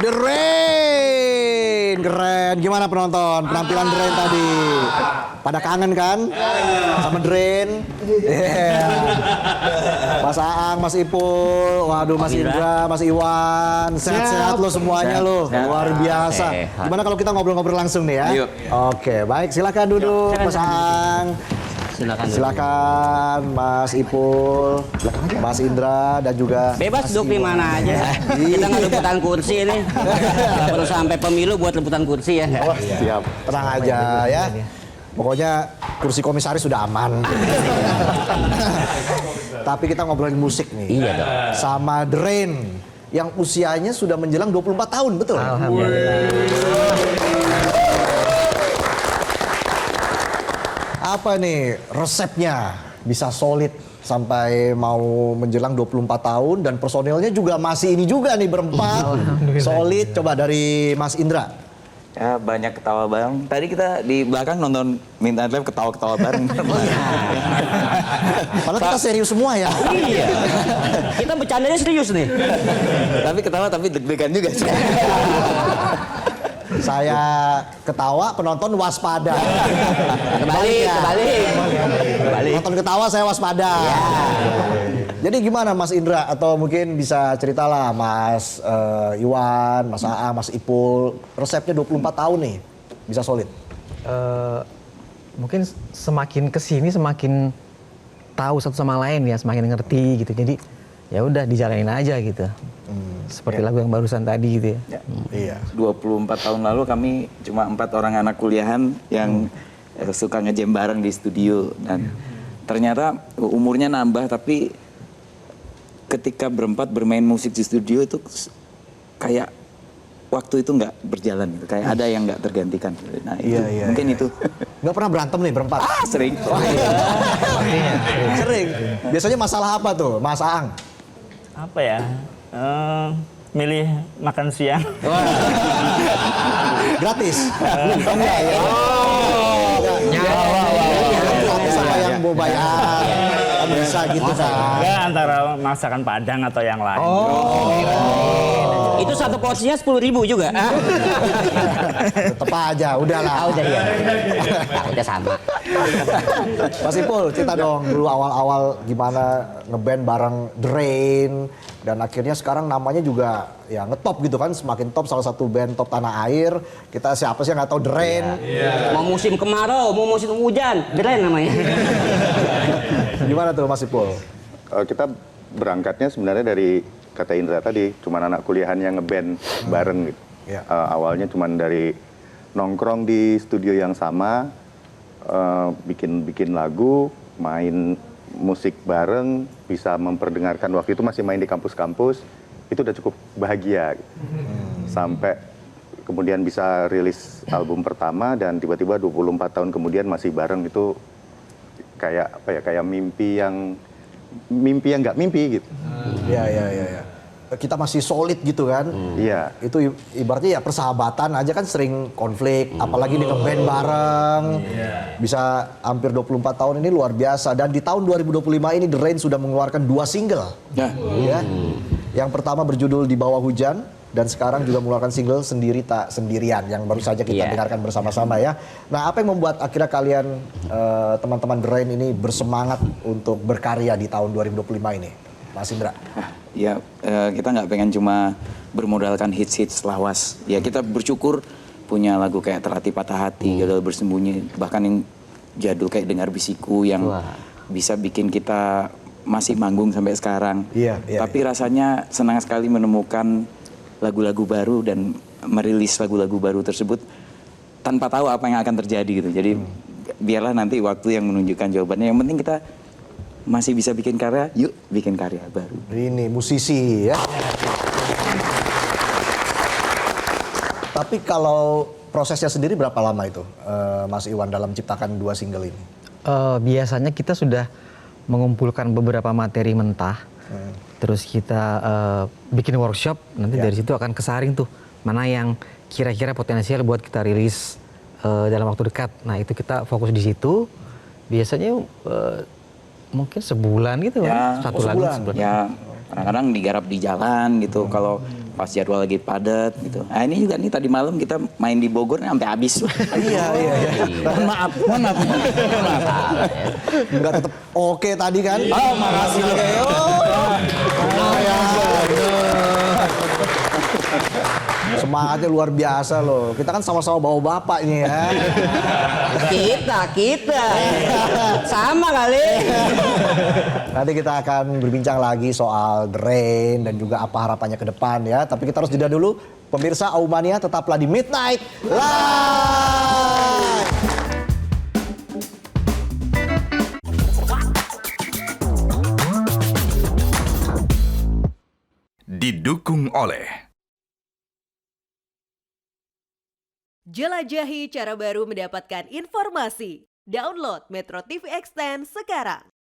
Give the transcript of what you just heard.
The Rain. Keren. Gimana penonton? Penampilan The Rain tadi. Pada kangen kan? Sama The Rain. Yeah. Mas Aang, Mas Ipul, waduh Mas Indra, Mas Iwan. Sehat-sehat lo semuanya lo. Luar biasa. Gimana kalau kita ngobrol-ngobrol langsung nih ya? Ayo. Oke, baik. Silakan duduk Mas Aang. Silakan Mas Ipul, Mas Indra dan juga bebas duduk di mana aja. Kita nggak rebutan kursi ini. Nggak perlu sampai pemilu buat rebutan kursi ya. Oh, siap. Tenang aja ya. Pokoknya kursi komisaris sudah aman. Tapi kita ngobrolin musik nih. Iya dong. Sama The Rain yang usianya sudah menjelang 24 tahun, betul? Alhamdulillah. Apa nih resepnya bisa solid sampai mau menjelang 24 tahun dan personilnya juga masih ini juga nih berempat. Solid. Coba dari Mas Indra. Ya banyak ketawa bareng. Tadi kita di belakang nonton Minta Live ketawa-ketawa bareng. Padahal kita serius semua ya. Iya. Kita bercandanya serius nih. Tapi ketawa tapi deg-degan juga sih. Saya ketawa, penonton waspada. Kebalik. Penonton ketawa, saya waspada. Ya. Jadi gimana Mas Indra? Atau mungkin bisa ceritalah Mas Iwan, Mas Aang, Mas Ipul. Resepnya 24 tahun nih, bisa solid. Mungkin semakin kesini semakin tahu satu sama lain ya, semakin ngerti gitu. Jadi ya udah dijalanin aja gitu. Seperti lagu yang barusan tadi gitu ya. Iya. 24 tahun lalu kami cuma 4 orang anak kuliahan yang suka ngejam bareng di studio. Dan ternyata umurnya nambah tapi ketika berempat bermain musik di studio itu kayak waktu itu nggak berjalan gitu. Kayak ada yang nggak tergantikan. Nah itu mungkin itu. Nggak pernah berantem nih berempat? Sering. Sering. Biasanya masalah apa tuh Mas Aang? Apa ya? Milih makan siang. Gratis? Enggak ya? Gratis sama yang mau bayar. Kan bisa gitu kan? Enggak, antara masakan Padang atau yang lain. Itu satu porsinya 10.000 juga. Tetep aja, udahlah. Udah ya. Udah sama. Mas Ipul, cerita dong dulu awal-awal gimana ngeband bareng The Rain. Dan akhirnya sekarang namanya juga ya ngetop gitu kan, semakin top, salah satu band top tanah air. Kita siapa sih yang nggak tahu The Rain? Mau musim kemarau, mau musim hujan, keren namanya. Gimana tuh Mas Ipul? Kita berangkatnya sebenarnya dari kata Indra tadi, cuman anak kuliahan yang ngeband bareng gitu. Awalnya cuman dari nongkrong di studio yang sama, bikin lagu, main musik bareng, bisa memperdengarkan. Waktu itu masih main di kampus-kampus, itu udah cukup bahagia gitu. Sampai kemudian bisa rilis album pertama dan tiba-tiba 24 tahun kemudian masih bareng, itu kayak apa ya, kayak mimpi yang nggak mimpi gitu. Iya. Kita masih solid gitu kan. Iya. Itu ibaratnya ya persahabatan aja kan sering konflik, apalagi di ngeband bareng. Bisa hampir 24 tahun ini luar biasa. Dan di tahun 2025 ini The Rain sudah mengeluarkan 2 single. Ya. Yang pertama berjudul Di Bawah Hujan, dan sekarang juga mengeluarkan single Sendiri Tak Sendirian yang baru saja kita dengarkan bersama-sama ya. Nah, apa yang membuat akhirnya kalian teman-teman The Rain ini bersemangat untuk berkarya di tahun 2025 ini? Mas Indra. Ya, kita nggak pengen cuma bermodalkan hits-hits lawas. Ya, kita bersyukur punya lagu kayak Terhati Patah Hati, Gagal Bersembunyi, bahkan yang jadul kayak Dengar Bisiku yang bisa bikin kita masih manggung sampai sekarang. Tapi rasanya senang sekali menemukan lagu-lagu baru dan merilis lagu-lagu baru tersebut tanpa tahu apa yang akan terjadi gitu. Jadi biarlah nanti waktu yang menunjukkan jawabannya. Yang penting kita masih bisa bikin karya, yuk bikin karya baru. Ini musisi ya. Tapi kalau prosesnya sendiri berapa lama itu, Mas Iwan, dalam menciptakan 2 single ini? Biasanya kita sudah mengumpulkan beberapa materi mentah, terus kita bikin workshop, nanti dari situ akan kesaring tuh mana yang kira-kira potensial buat kita rilis dalam waktu dekat. Nah itu kita fokus di situ. Biasanya mungkin sebulan gitu ya, kan? Satu lagu sebulan. Ya kadang-kadang digarap di jalan gitu. Kalau pas jadwal lagi padat gitu. Nah ini juga nih tadi malam kita main di Bogor nih sampai habis. Iya. Mohon maaf. Enggak tetap oke tadi kan? Oh, makasih loh. Semangatnya luar biasa loh. Kita kan sama-sama bawa bapak ini ya. Kita. Sama kali. Nanti kita akan berbincang lagi soal The Rain dan juga apa harapannya ke depan ya. Tapi kita harus jeda dulu. Pemirsa Aumania tetaplah di Midnight Live. Didukung oleh jelajahi cara baru mendapatkan informasi. Download Metro TV Extend sekarang.